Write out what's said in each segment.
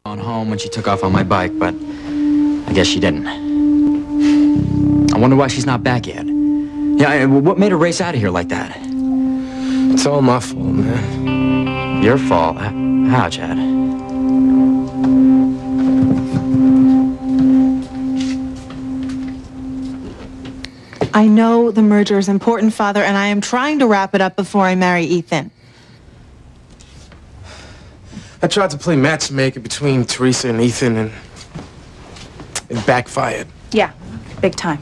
On home when she took off on my bike, but I guess she didn't. I wonder why she's not back yet. Yeah, what made her race out of here like that? It's all my fault, man. Your fault? How, Chad? I know the merger is important, Father, and I am trying to wrap it up before I marry Ethan. I tried to play matchmaker between Teresa and Ethan, and it backfired. Yeah, big time.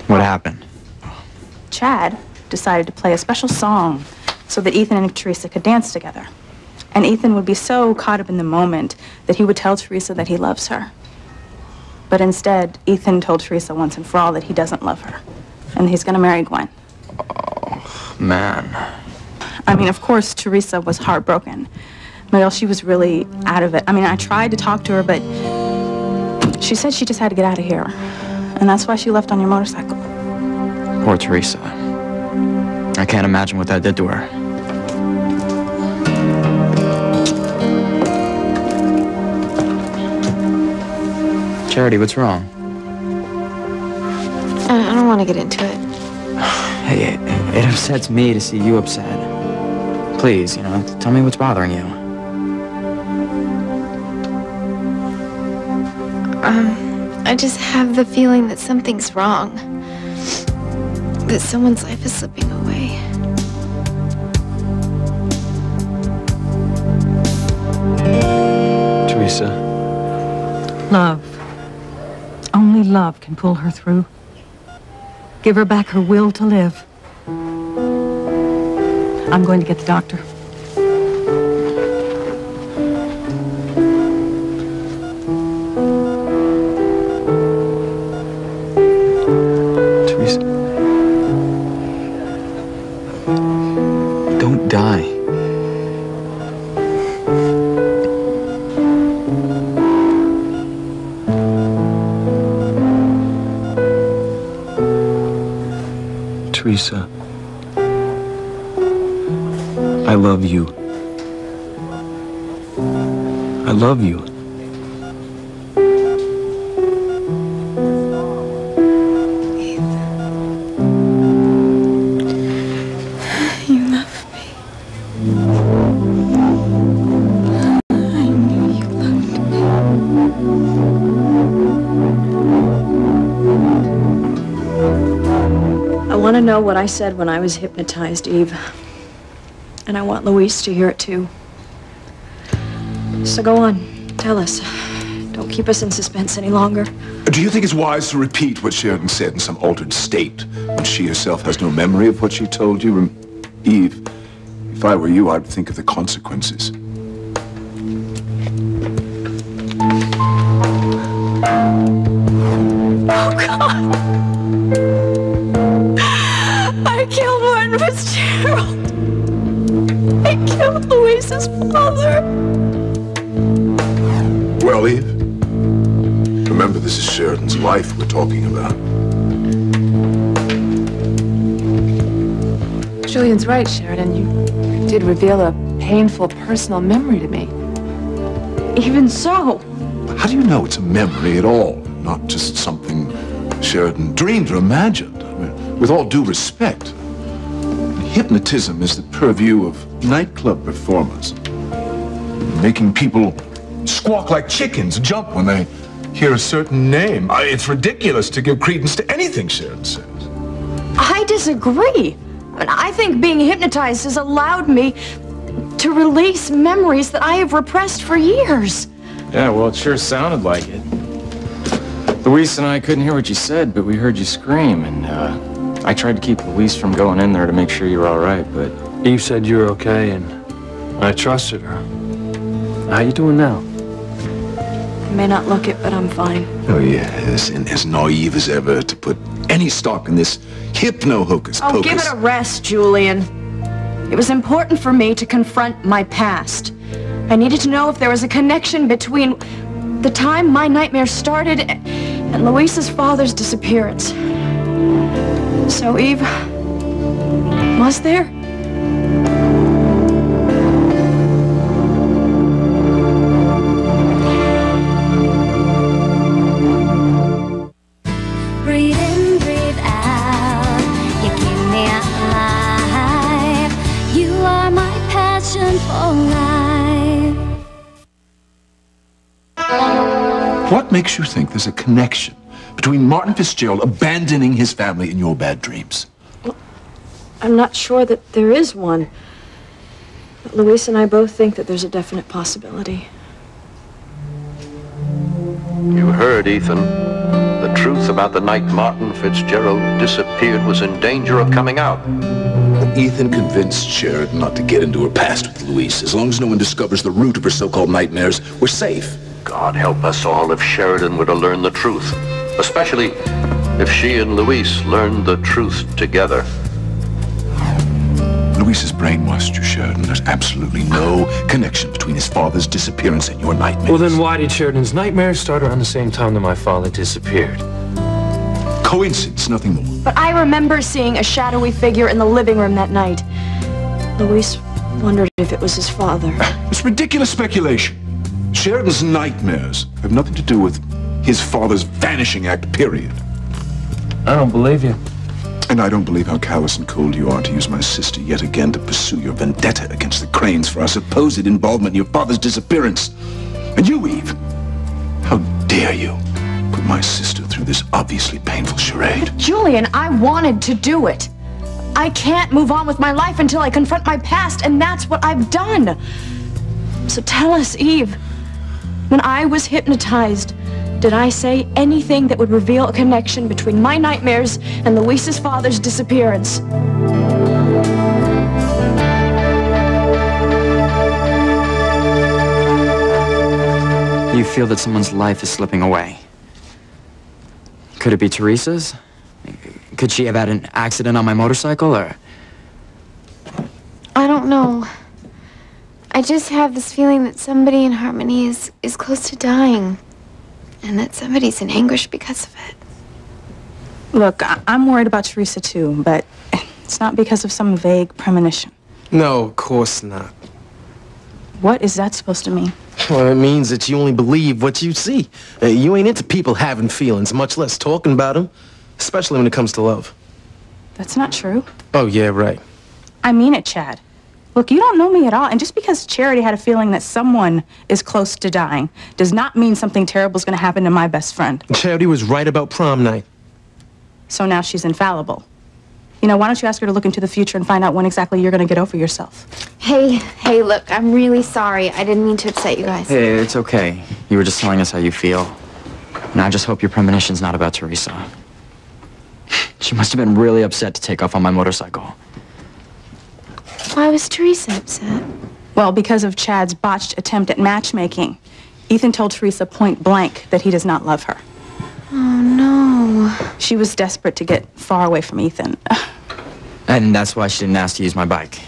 What happened? Chad decided to play a special song so that Ethan and Teresa could dance together. And Ethan would be so caught up in the moment that he would tell Teresa that he loves her. But instead, Ethan told Teresa once and for all that he doesn't love her, and he's gonna marry Gwen. Oh, man. I mean, of course, Teresa was heartbroken. Miguel, she was really out of it. I mean, I tried to talk to her, but she said she just had to get out of here. And that's why she left on your motorcycle. Poor Teresa. I can't imagine what that did to her. Charity, what's wrong? I don't want to get into it. Hey, it upsets me to see you upset. Please, tell me what's bothering you. I just have the feeling that something's wrong. That someone's life is slipping away. Teresa. Love. Only love can pull her through. Give her back her will to live. I'm going to get the doctor. Teresa. Don't die. Teresa, I love you. I love you. You love me. I knew you loved me. I want to know what I said when I was hypnotized, Eve. And I want Luis to hear it too. So go on, tell us. Don't keep us in suspense any longer. Do you think it's wise to repeat what Sheridan said in some altered state when she herself has no memory of what she told you? Eve, if I were you, I'd think of the consequences. Oh, God! I killed Martin Fitzgerald. I killed Luis's father. Well, Eve, remember this is Sheridan's life we're talking about. Julian's right, Sheridan. You did reveal a painful personal memory to me. Even so. How do you know it's a memory at all, not just something Sheridan dreamed or imagined? I mean, with all due respect, hypnotism is the purview of nightclub performers, making people squawk like chickens, jump when they hear a certain name. It's ridiculous to give credence to anything Sheridan says. I disagree. I mean, I think being hypnotized has allowed me to release memories that I have repressed for years. Yeah, well, it sure sounded like it. Luis and I couldn't hear what you said, but we heard you scream, and I tried to keep Luis from going in there to make sure you were all right, but... Eve said you were okay, and I trusted her. How you doing now? I may not look it, but I'm fine. Oh, yes, and as naive as ever to put any stock in this hypno-hocus-pocus. Oh, give it a rest, Julian. It was important for me to confront my past. I needed to know if there was a connection between the time my nightmare started and Luis's father's disappearance. So, Eve, was there? What makes you think there's a connection between Martin Fitzgerald abandoning his family and your bad dreams? Well, I'm not sure that there is one. But Louise and I both think that there's a definite possibility. You heard, Ethan. The truth about the night Martin Fitzgerald disappeared was in danger of coming out. Ethan convinced Sheridan not to get into her past with Louise. As long as no one discovers the root of her so-called nightmares, we're safe. God help us all if Sheridan were to learn the truth. Especially if she and Louise learned the truth together. Louise has brainwashed you, Sheridan. There's absolutely no connection between his father's disappearance and your nightmares. Well, then why did Sheridan's nightmares start around the same time that my father disappeared? Coincidence, nothing more. But I remember seeing a shadowy figure in the living room that night. Louise wondered if it was his father. It's ridiculous speculation. Sheridan's nightmares have nothing to do with his father's vanishing act, period. I don't believe you. And I don't believe how callous and cold you are to use my sister yet again to pursue your vendetta against the Cranes for our supposed involvement in your father's disappearance. And you, Eve, how dare you put my sister through this obviously painful charade? Julian, I wanted to do it. I can't move on with my life until I confront my past, and that's what I've done. So tell us, Eve, when I was hypnotized, did I say anything that would reveal a connection between my nightmares and Louise's father's disappearance? You feel that someone's life is slipping away. Could it be Teresa's? Could she have had an accident on my motorcycle, or? I don't know. I just have this feeling that somebody in Harmony is close to dying. And that somebody's in anguish because of it. Look, I'm worried about Teresa too, but it's not because of some vague premonition. No, of course not. What is that supposed to mean? Well, it means that you only believe what you see. You ain't into people having feelings, much less talking about them, especially when it comes to love. That's not true. Oh, yeah, right. I mean it, Chad. Look, you don't know me at all, and just because Charity had a feeling that someone is close to dying does not mean something terrible is going to happen to my best friend. Charity was right about prom night. So now she's infallible. You know, why don't you ask her to look into the future and find out when exactly you're going to get over yourself? Hey, look, I'm really sorry. I didn't mean to upset you guys. Hey, it's okay. You were just telling us how you feel. And I just hope your premonition's not about Teresa. She must have been really upset to take off on my motorcycle. Why was Teresa upset? Well, because of Chad's botched attempt at matchmaking. Ethan told Teresa point blank that he does not love her. Oh, no. She was desperate to get far away from Ethan. And that's why she didn't ask to use my bike.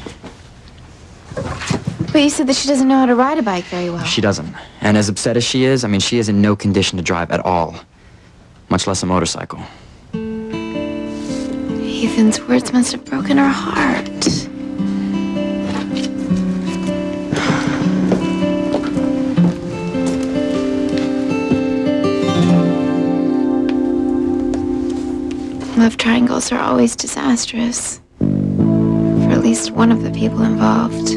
But you said that she doesn't know how to ride a bike very well. She doesn't. And as upset as she is, I mean, she is in no condition to drive at all. Much less a motorcycle. Ethan's words must have broken her heart. Love triangles are always disastrous. For at least one of the people involved.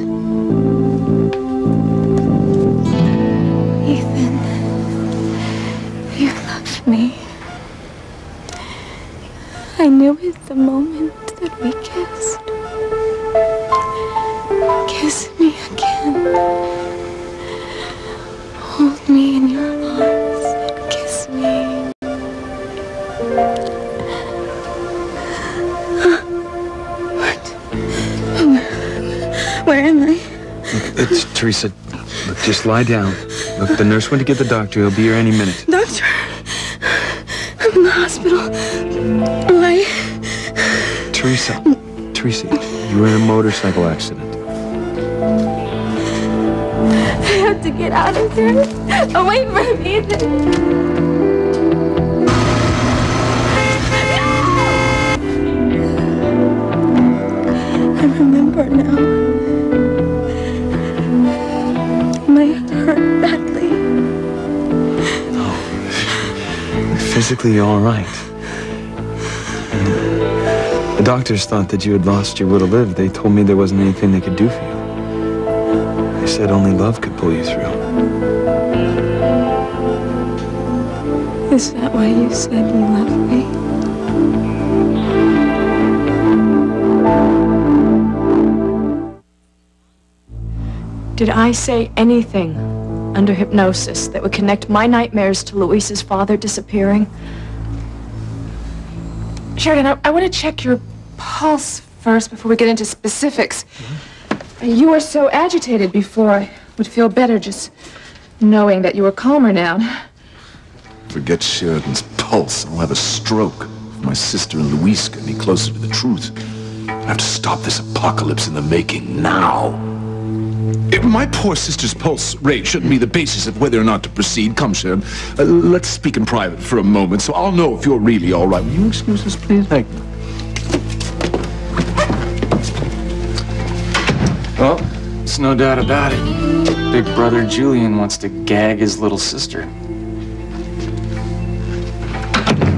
Ethan, you loved me. I knew it the moment that we kissed. Kiss me again. Hold me in your arms and kiss me. Where am I? It's Teresa. Look, just lie down. Look, the nurse went to get the doctor. He'll be here any minute. Doctor, I'm in the hospital. Why? Teresa, you were in a motorcycle accident. I have to get out of here. Away from Ethan. I remember now. My head hurt badly. Physically, you're all right. The doctors thought that you had lost your will to live. They told me there wasn't anything they could do for you. They said only love could pull you through. Is that why you said you loved me? Did I say anything under hypnosis that would connect my nightmares to Luis's father disappearing? Sheridan, I want to check your pulse first before we get into specifics. You were so agitated before. I would feel better just knowing that you were calmer now. Forget Sheridan's pulse. I'll have a stroke if my sister and Luis get any closer to the truth. I have to stop this apocalypse in the making now. If my poor sister's pulse rate shouldn't be the basis of whether or not to proceed. Come, Sheridan. Let's speak in private for a moment, so I'll know if you're really all right. Will you excuse us, please? Thank you. Well, there's no doubt about it. Big brother Julian wants to gag his little sister.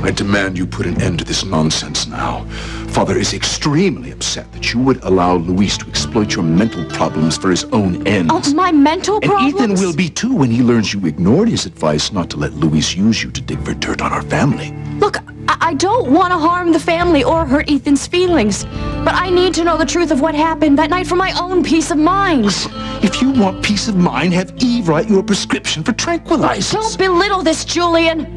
I demand you put an end to this nonsense now. Father is extremely upset that you would allow Luis to exploit your mental problems for his own ends. Oh, my mental problems? And Ethan will be too when he learns you ignored his advice not to let Luis use you to dig for dirt on our family. Look, I don't want to harm the family or hurt Ethan's feelings, but I need to know the truth of what happened that night for my own peace of mind. If you want peace of mind, have Eve write you a prescription for tranquilizers. Don't belittle this, Julian.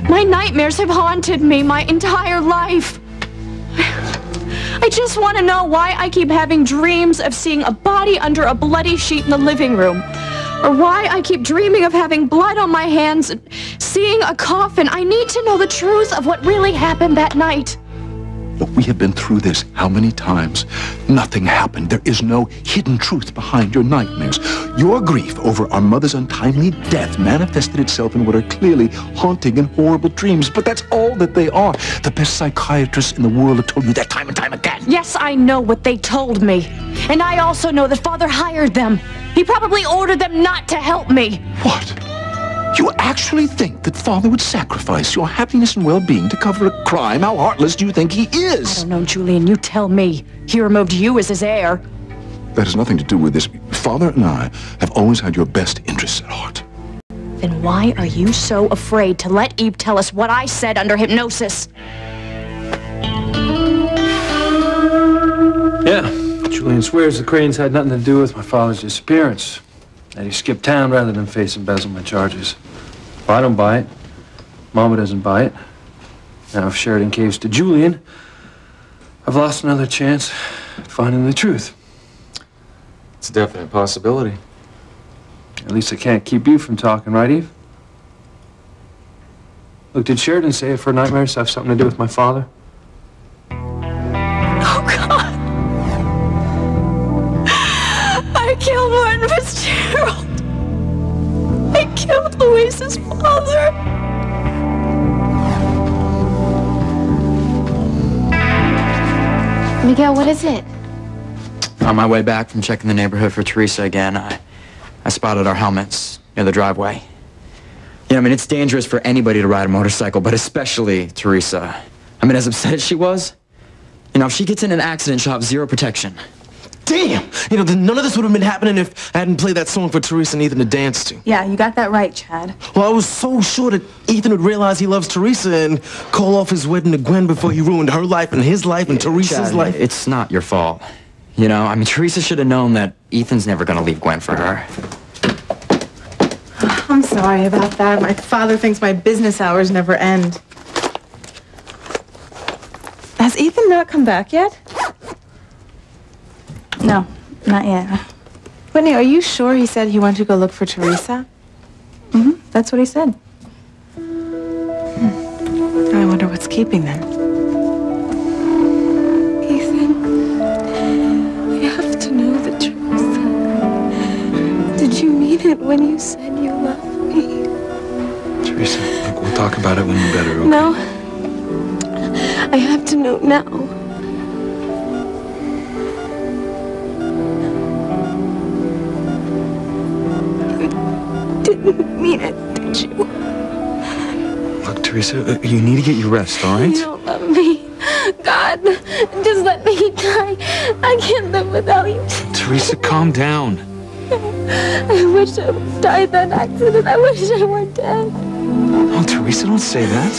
My nightmares have haunted me my entire life. I just want to know why I keep having dreams of seeing a body under a bloody sheet in the living room. Or why I keep dreaming of having blood on my hands and seeing a coffin. I need to know the truth of what really happened that night. But we have been through this how many times? Nothing happened. There is no hidden truth behind your nightmares. Your grief over our mother's untimely death manifested itself in what are clearly haunting and horrible dreams. But that's all that they are. The best psychiatrists in the world have told you that time and time again. Yes, I know what they told me. And I also know that Father hired them. He probably ordered them not to help me. What? You actually think that Father would sacrifice your happiness and well-being to cover a crime? How heartless do you think he is? I don't know, Julian. You tell me. He removed you as his heir. That has nothing to do with this. Father and I have always had your best interests at heart. Then why are you so afraid to let Eve tell us what I said under hypnosis? Yeah, Julian swears the Cranes had nothing to do with my father's disappearance. That he skipped town rather than face embezzlement charges. Well, I don't buy it. Mama doesn't buy it. Now, if Sheridan caves to Julian, I've lost another chance at finding the truth. It's a definite possibility. At least I can't keep you from talking, right, Eve? Look, did Sheridan say if her nightmares have something to do with my father? Oh, God. I killed Martin Fitzgerald. I killed Luis's father. Miguel, what is it? On my way back from checking the neighborhood for Teresa again, I spotted our helmets near the driveway. Yeah, I mean, it's dangerous for anybody to ride a motorcycle, but especially Teresa. I mean, as upset as she was, you know, if she gets in an accident, she'll have zero protection. Damn! You know, none of this would have been happening if I hadn't played that song for Teresa and Ethan to dance to. Yeah, you got that right, Chad. Well, I was so sure that Ethan would realize he loves Teresa and call off his wedding to Gwen before he ruined her life and his life and Teresa's Chad, life. It's not your fault. You know, I mean, Teresa should have known that Ethan's never gonna leave Gwen for her. I'm sorry about that. My father thinks my business hours never end. Has Ethan not come back yet? No, not yet. Whitney, are you sure he said he wanted to go look for Teresa? Mm-hmm, that's what he said. I wonder what's keeping them. Ethan, we have to know the truth. Did you mean it when you said you loved me? Teresa, look, we'll talk about it when you're better, okay? No. I have to know now. Didn't mean it, did you? Look, Teresa, you need to get your rest, all right? You don't love me. God, just let me die. I can't live without you. Teresa, calm down. I I wish I died in that accident. I wish I were dead. Oh, Teresa, don't say that.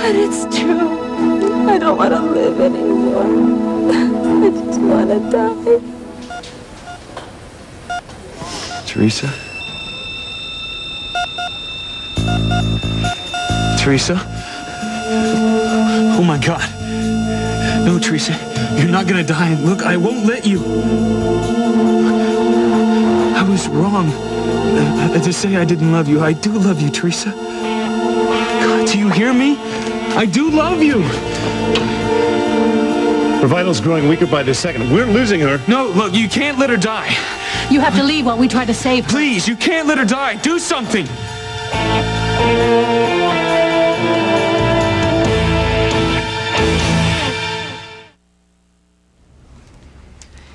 But it's true. I don't want to live anymore. I just want to die. Teresa? Teresa? Oh my God. No, Teresa, you're not gonna die. And look, I won't let you. I was wrong to say I didn't love you. I do love you, Teresa. God, do you hear me? I do love you. Her vitals growing weaker by the second. We're losing her. No, look, you can't let her die. You have to leave while we try to save her. Please, you can't let her die. Do something.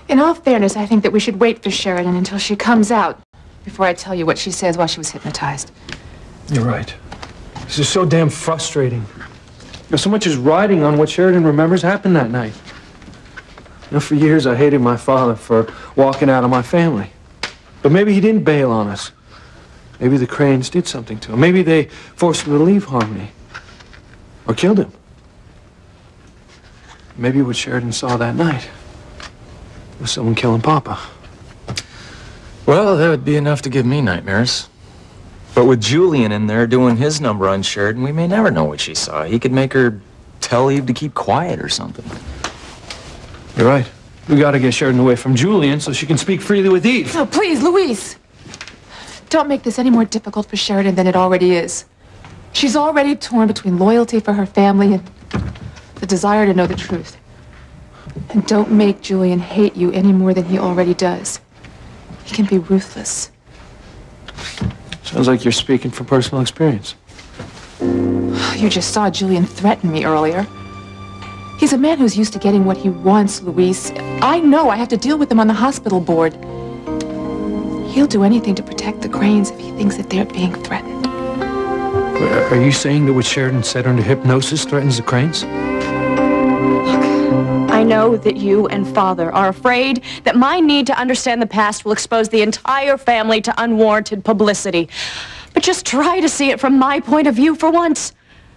In all fairness, I think that we should wait for Sheridan until she comes out before I tell you what she says while she was hypnotized. You're right. This is so damn frustrating. You know, so much is riding on what Sheridan remembers happened that night. You know, for years I hated my father for walking out on my family. But maybe he didn't bail on us. Maybe the Cranes did something to him. Maybe they forced him to leave Harmony. Or killed him. Maybe what Sheridan saw that night was someone killing Papa. Well, that would be enough to give me nightmares. But with Julian in there doing his number on Sheridan, we may never know what she saw. He could make her tell Eve to keep quiet or something. You're right. We gotta get Sheridan away from Julian so she can speak freely with Eve. No, please, Louise. Don't make this any more difficult for Sheridan than it already is. She's already torn between loyalty for her family and the desire to know the truth. And don't make Julian hate you any more than he already does. He can be ruthless. Sounds like you're speaking from personal experience. You just saw Julian threaten me earlier. He's a man who's used to getting what he wants, Louise. I know I have to deal with him on the hospital board. He'll do anything to protect the Cranes if he thinks that they're being threatened. Are you saying that what Sheridan said under hypnosis threatens the Cranes? I know that you and Father are afraid that my need to understand the past will expose the entire family to unwarranted publicity. But just try to see it from my point of view for once.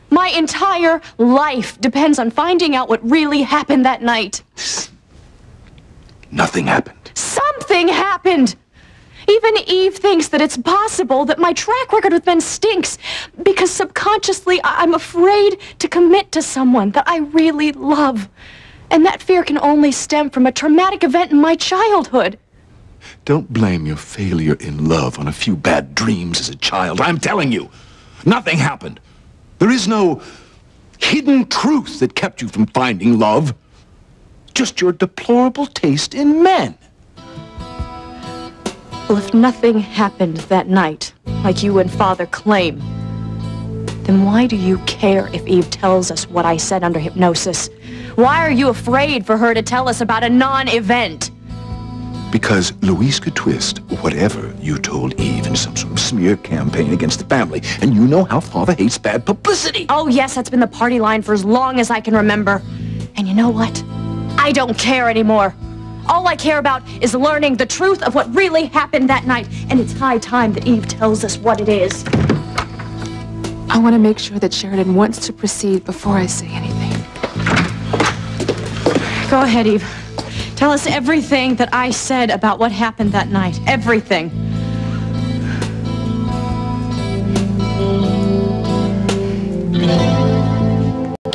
My entire life depends on finding out what really happened that night. Nothing happened. Something happened! Even Eve thinks that it's possible that my track record with men stinks because subconsciously I'm afraid to commit to someone that I really love. And that fear can only stem from a traumatic event in my childhood. Don't blame your failure in love on a few bad dreams as a child. I'm telling you, nothing happened. There is no hidden truth that kept you from finding love. Just your deplorable taste in men. Well, if nothing happened that night, like you and Father claim, then why do you care if Eve tells us what I said under hypnosis? Why are you afraid for her to tell us about a non-event? Because Louise could twist whatever you told Eve in some sort of smear campaign against the family. And you know how Father hates bad publicity. Oh, yes, that's been the party line for as long as I can remember. And you know what? I don't care anymore. All I care about is learning the truth of what really happened that night. And it's high time that Eve tells us what it is. I want to make sure that Sheridan wants to proceed before I say anything. Go ahead, Eve. Tell us everything that I said about what happened that night. Everything.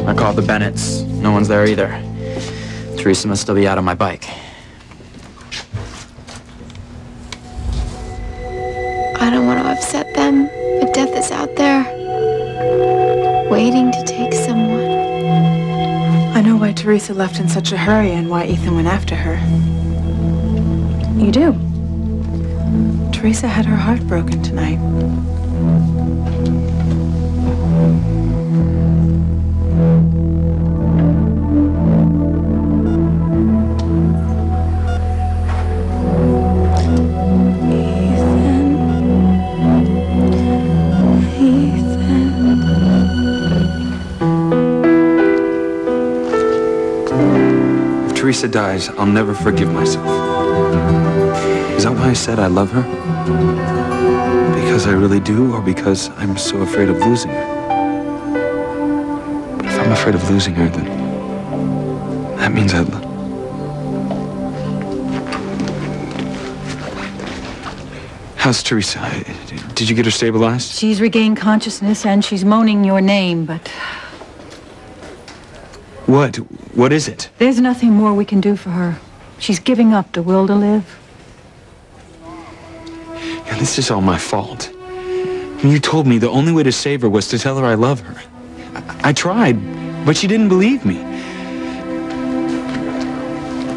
I called the Bennetts. No one's there either. Teresa must still be out on my bike. I don't want to upset them, but death is out there, waiting to take someone. I know why Teresa left in such a hurry and why Ethan went after her. You do? Teresa had her heart broken tonight. If Teresa dies, I'll never forgive myself. Is that why I said I love her? Because I really do, or because I'm so afraid of losing her? But if I'm afraid of losing her, then that means I love. How's Teresa? Did you get her stabilized? She's regained consciousness and she's moaning your name, but What? What is it? there's nothing more we can do for her. She's giving up the will to live. And this is all my fault. You told me the only way to save her was to tell her I love her. I tried, but she didn't believe me.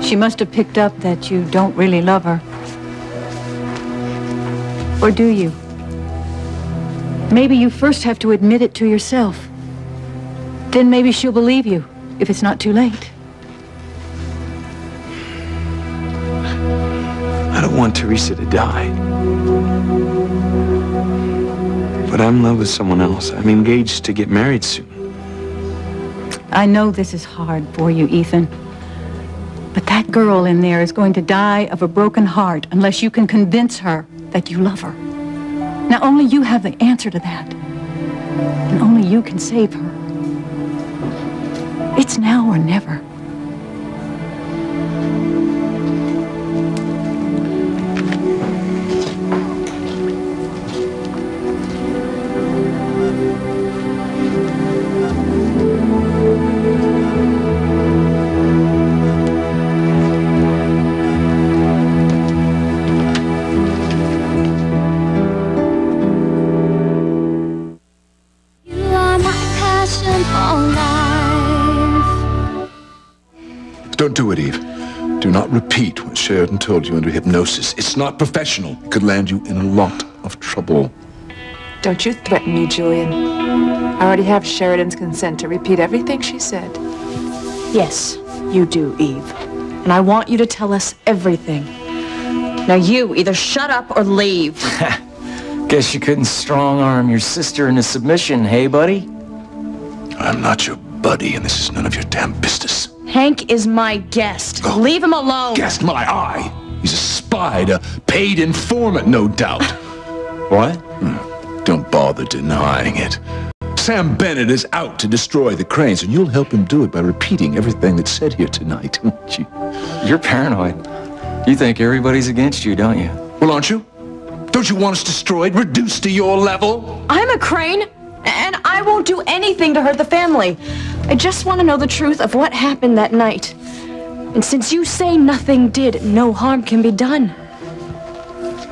She must have picked up that you don't really love her. Or do you? Maybe you first have to admit it to yourself. Then maybe she'll believe you, if it's not too late. I don't want Teresa to die. But I'm in love with someone else. I'm engaged to get married soon. I know this is hard for you, Ethan. But that girl in there is going to die of a broken heart unless you can convince her that you love her. Now, only you have the answer to that. And only you can save her. It's now or never. Don't do it, Eve. Do not repeat what Sheridan told you under hypnosis. It's not professional. It could land you in a lot of trouble. Don't you threaten me, Julian. I already have Sheridan's consent to repeat everything she said. Yes, you do, Eve. And I want you to tell us everything. Now you either shut up or leave. Guess you couldn't strong-arm your sister into submission, hey, buddy? I'm not your buddy, and this is none of your damn business. Hank is my guest. Leave him alone. Guest my eye. He's a spy, a paid informant, no doubt. What? Don't bother denying it. Sam Bennett is out to destroy the Cranes, and you'll help him do it by repeating everything that's said here tonight. You're paranoid. You think everybody's against you, don't you? Well, aren't you? Don't you want us destroyed, reduced to your level? I'm a Crane, and I won't do anything to hurt the family. I just want to know the truth of what happened that night. And since you say nothing did, no harm can be done.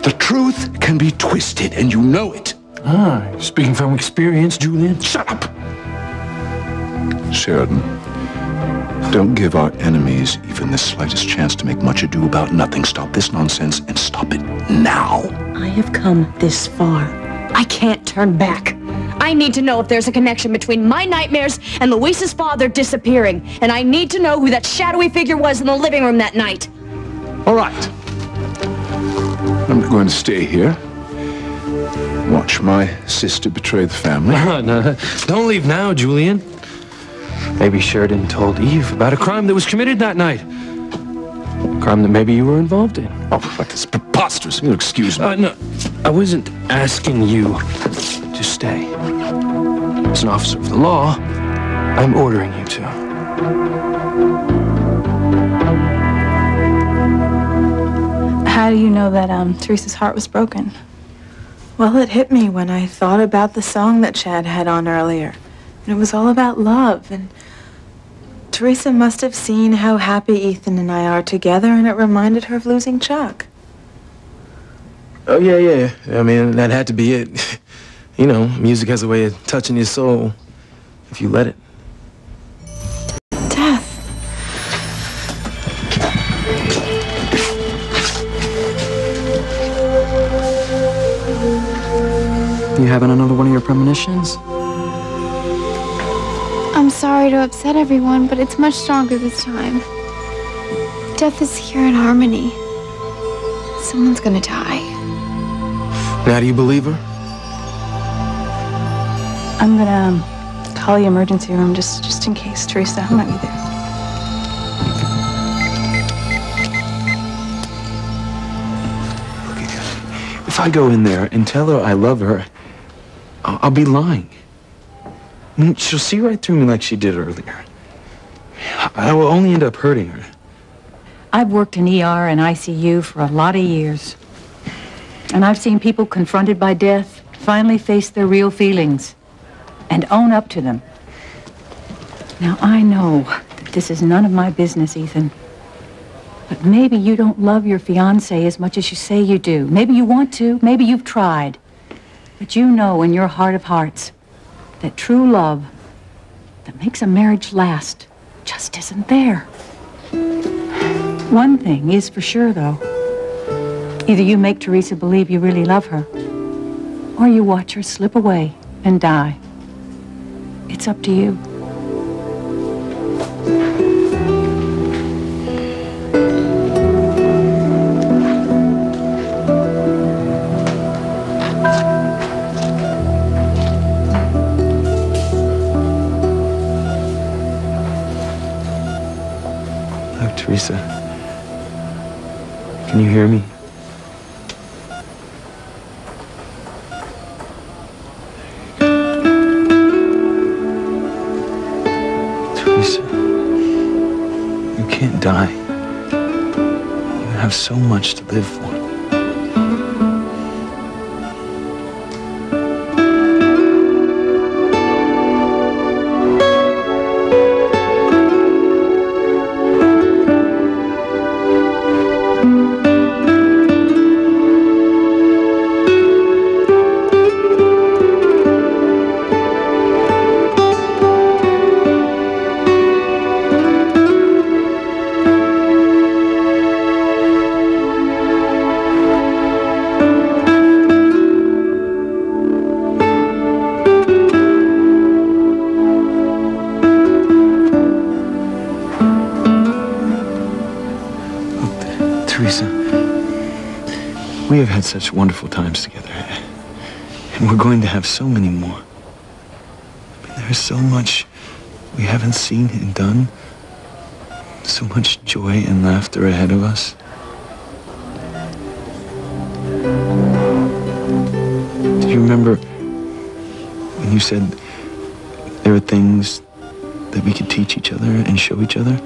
The truth can be twisted, and you know it. Ah, speaking from experience, Julian. Shut up! Sheridan, don't give our enemies even the slightest chance to make much ado about nothing. Stop this nonsense, and stop it now. I have come this far. I can't turn back. I need to know if there's a connection between my nightmares and Luis's father disappearing. And I need to know who that shadowy figure was in the living room that night. All right. I'm going to stay here. Watch my sister betray the family. No, don't leave now, Julian. Maybe Sheridan told Eve about a crime that was committed that night. A crime that maybe you were involved in. Oh, that's preposterous. You'll excuse me. No, I wasn't asking you to stay. As an officer of the law, I'm ordering you to. How do you know that Teresa's heart was broken? Well, it hit me when I thought about the song that Chad had on earlier. And it was all about love. And Teresa must have seen how happy Ethan and I are together, and it reminded her of losing Chuck. Oh, yeah. I mean, that had to be it. You know, music has a way of touching your soul if you let it. Death. You having another one of your premonitions? I'm sorry to upset everyone, but it's much stronger this time. Death is here in Harmony. Someone's gonna die. Now, do you believe her? I'm gonna call the emergency room just in case Teresa might be there. If I go in there and tell her I love her, I'll be lying. I mean, she'll see right through me like she did earlier. I will only end up hurting her. I've worked in ER and ICU for a lot of years. And I've seen people confronted by death finally face their real feelings and own up to them. Now, I know that this is none of my business, Ethan. But maybe you don't love your fiancé as much as you say you do. Maybe you want to. Maybe you've tried. But you know in your heart of hearts that true love that makes a marriage last just isn't there. One thing is for sure, though. Either you make Teresa believe you really love her, or you watch her slip away and die. It's up to you. Oh, Teresa. Can you hear me? Teresa, you can't die. You have so much to live for. Teresa, we have had such wonderful times together, and we're going to have so many more. I mean, there's so much we haven't seen and done, so much joy and laughter ahead of us. Do you remember when you said there are things that we could teach each other and show each other?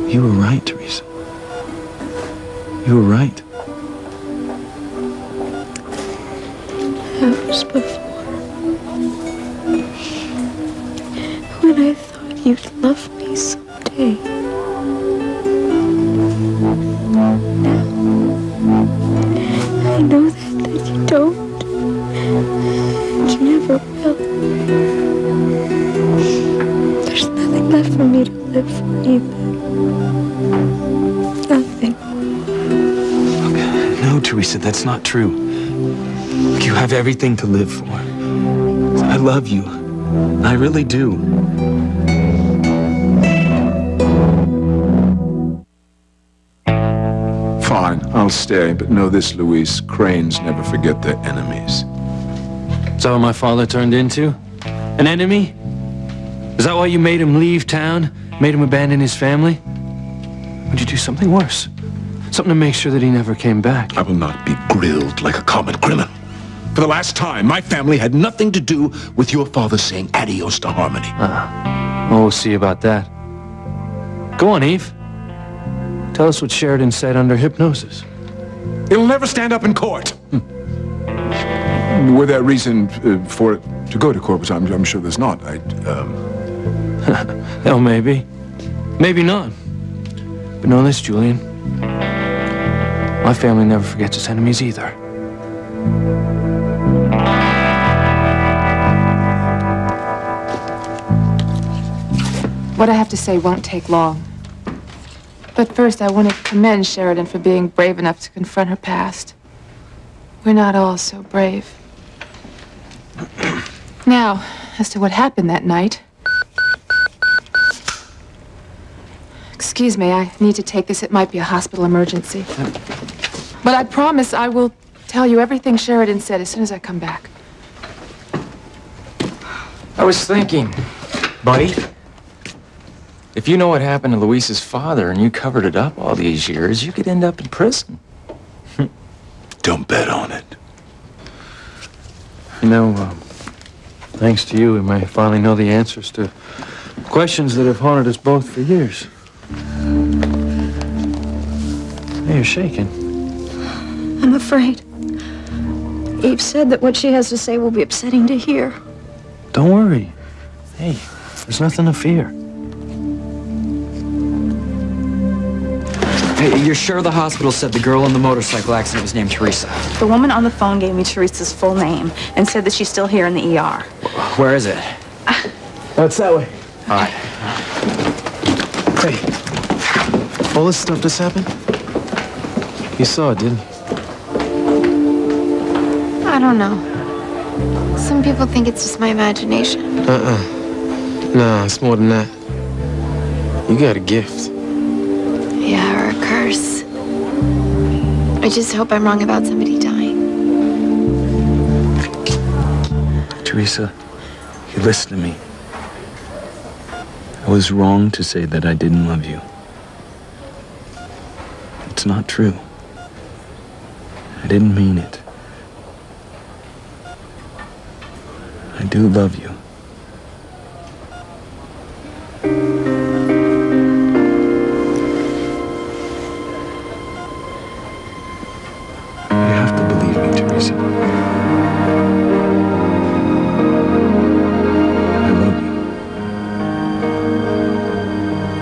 You were right, Teresa. You were right. That was before. When I thought you'd love me someday. Now, I know that you don't. You never will. There's nothing left for me to live for, Ethan. Nothing. No, Teresa, that's not true. You have everything to live for. I love you. I really do. Fine, I'll stay, but know this, Luis. Cranes never forget their enemies. Is that what my father turned into? An enemy? Is that why you made him leave town? Made him abandon his family? Would you do something worse? Something to make sure that he never came back? I will not be grilled like a common criminal. For the last time, my family had nothing to do with your father saying adios to Harmony. Oh, we'll see about that. Go on, Eve. Tell us what Sheridan said under hypnosis. It'll never stand up in court. Were there reason for it to go to court, which I'm sure there's not. Oh, maybe. Maybe not. But know this, Julian. My family never forgets its enemies either. What I have to say won't take long. But first, I want to commend Sheridan for being brave enough to confront her past. We're not all so brave. Now, as to what happened that night. Excuse me, I need to take this. It might be a hospital emergency. But I promise I will tell you everything Sheridan said as soon as I come back. I was thinking, buddy, if you know what happened to Luis's father and you covered it up all these years, you could end up in prison. Don't bet on it. You know, thanks to you, we may finally know the answers to questions that have haunted us both for years. Hey, you're shaking. I'm afraid. Eve said that what she has to say will be upsetting to hear. Don't worry. Hey, there's nothing to fear. Hey, you're sure the hospital said the girl in the motorcycle accident was named Teresa? The woman on the phone gave me Teresa's full name and said that she's still here in the ER. Where is it? That's that way. All right. Hey, all this stuff just happened? You saw it, didn't you? I don't know. Some people think it's just my imagination. Nah, it's more than that. You got a gift. Yeah, or a curse. I just hope I'm wrong about somebody dying. Teresa, you listen to me. I was wrong to say that I didn't love you. It's not true. I didn't mean it. I do love you. You have to believe me, Teresa. I love you.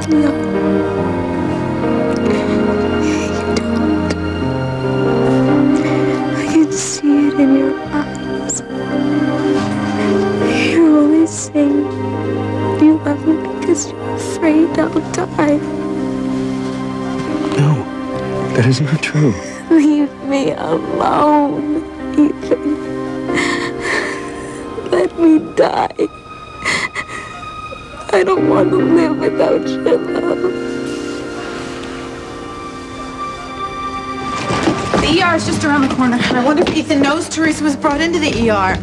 No. You don't. I can see it in your eyes. You're always saying you love me because you're afraid I'll die. No, that is not true. Leave me alone, Ethan. Let me die. I don't want to live without your love. The ER is just around the corner. I wonder if Ethan knows Teresa was brought into the ER.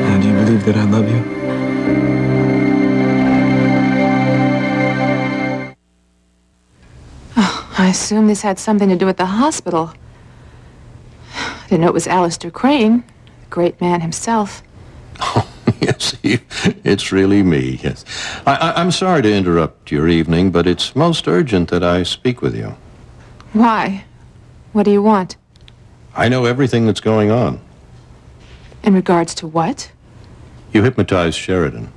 Now, do you believe that I love you? I assume this had something to do with the hospital. I didn't know it was Alistair Crane, the great man himself. Yes, it's really me, yes. I'm sorry to interrupt your evening, but it's most urgent that I speak with you. Why? What do you want? I know everything that's going on. In regards to what? You hypnotized Sheridan.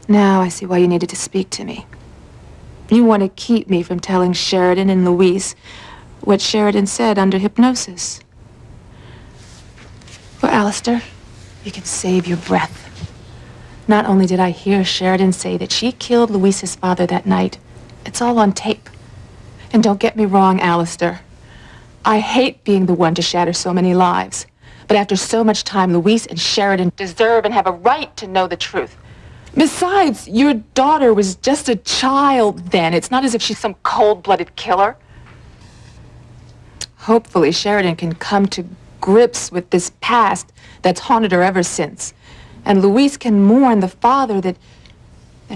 Now I see why you needed to speak to me. You want to keep me from telling Sheridan and Louise what Sheridan said under hypnosis. Well, Alistair, you can save your breath. Not only did I hear Sheridan say that she killed Louise's father that night, it's all on tape. And don't get me wrong, Alistair. I hate being the one to shatter so many lives. But after so much time, Louise and Sheridan deserve and have a right to know the truth. Besides, your daughter was just a child then. It's not as if she's some cold-blooded killer. Hopefully, Sheridan can come to grips with this past that's haunted her ever since. And Louise can mourn the father that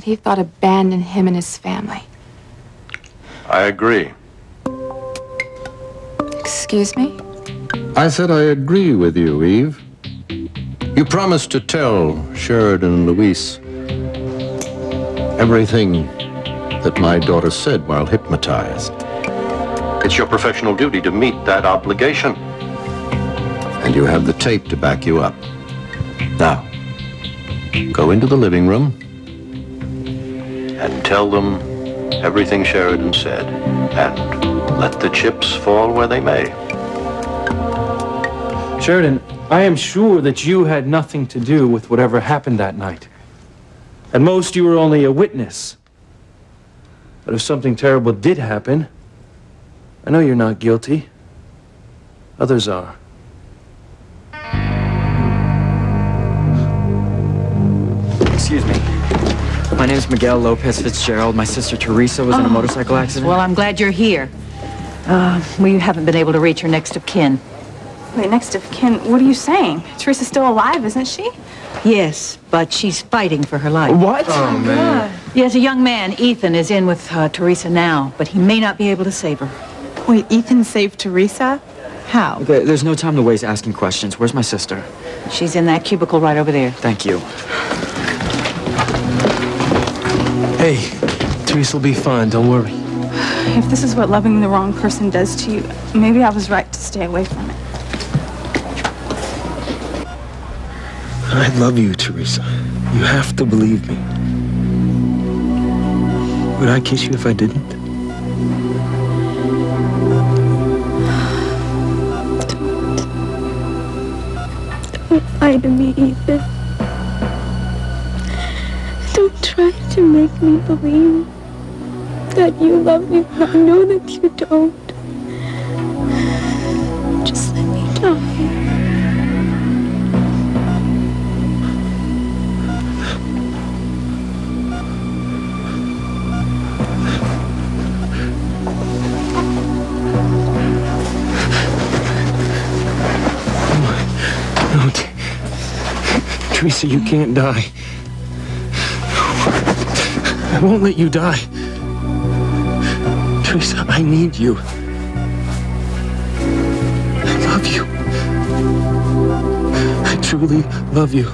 he thought abandoned him and his family. I agree. Excuse me? I said I agree with you, Eve. You promised to tell Sheridan and Louise everything that my daughter said while hypnotized. It's your professional duty to meet that obligation. And you have the tape to back you up. Now, go into the living room and tell them everything Sheridan said, and let the chips fall where they may. Sheridan, I am sure that you had nothing to do with whatever happened that night. At most, you were only a witness. But if something terrible did happen, I know you're not guilty. Others are. Excuse me. My name is Miguel Lopez Fitzgerald. My sister Teresa was in a motorcycle accident. Well, I'm glad you're here. We haven't been able to reach her next of kin. Wait, next of kin, what are you saying? Teresa's still alive, isn't she? Yes, but she's fighting for her life. What? Oh, man. Yes, a young man, Ethan, is in with Teresa now, but he may not be able to save her. Wait, Ethan saved Teresa? How? There's no time to waste asking questions. Where's my sister? She's in that cubicle right over there. Thank you. Hey, Teresa will be fine. Don't worry. If this is what loving the wrong person does to you, maybe I was right to stay away from it. I love you, Teresa. You have to believe me. Would I kiss you if I didn't? Don't lie to me, Ethan. Don't try to make me believe that you love me. I know that you don't. Just let me die. No, Teresa, you can't die. I won't let you die. Teresa, I need you. I love you. I truly love you.